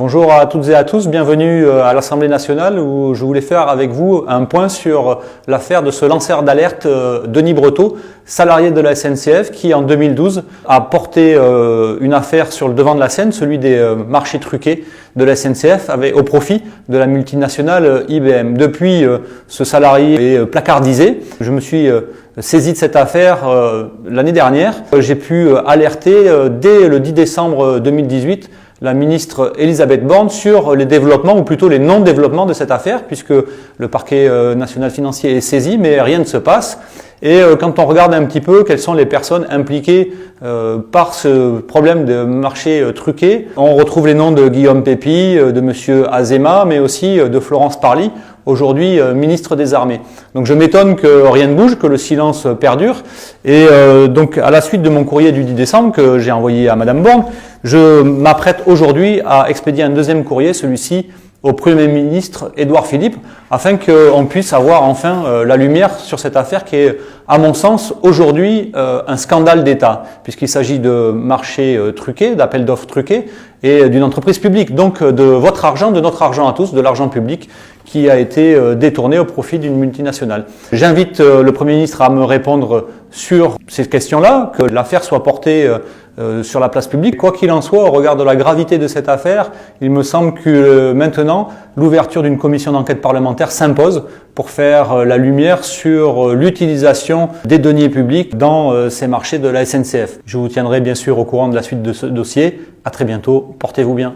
Bonjour à toutes et à tous, bienvenue à l'Assemblée nationale où je voulais faire avec vous un point sur l'affaire de ce lanceur d'alerte Denis Breteau, salarié de la SNCF qui en 2012 a porté une affaire sur le devant de la scène, celui des marchés truqués de la SNCF au profit de la multinationale IBM. Depuis, ce salarié est placardisé. Je me suis saisi de cette affaire l'année dernière. J'ai pu alerter dès le 10 décembre 2018 la ministre Elisabeth Borne sur les développements, ou plutôt les non-développements de cette affaire, puisque le parquet national financier est saisi, mais rien ne se passe. Et quand on regarde un petit peu quelles sont les personnes impliquées par ce problème de marché truqué, on retrouve les noms de Guillaume Pépi, de monsieur Azéma, mais aussi de Florence Parly, aujourd'hui ministre des Armées. Donc je m'étonne que rien ne bouge, que le silence perdure. Et donc à la suite de mon courrier du 10 décembre que j'ai envoyé à Madame Borne, je m'apprête aujourd'hui à expédier un deuxième courrier, celui-ci au Premier ministre Édouard Philippe, afin qu'on puisse avoir enfin la lumière sur cette affaire qui est, à mon sens, aujourd'hui un scandale d'État, puisqu'il s'agit de marchés truqués, d'appels d'offres truqués, et d'une entreprise publique, donc de votre argent, de notre argent à tous, de l'argent public qui a été détourné au profit d'une multinationale. J'invite le Premier ministre à me répondre sur ces questions-là, que l'affaire soit portée sur la place publique. Quoi qu'il en soit, au regard de la gravité de cette affaire, il me semble que maintenant, l'ouverture d'une commission d'enquête parlementaire s'impose pour faire la lumière sur l'utilisation des deniers publics dans ces marchés de la SNCF. Je vous tiendrai bien sûr au courant de la suite de ce dossier. À très bientôt, portez-vous bien.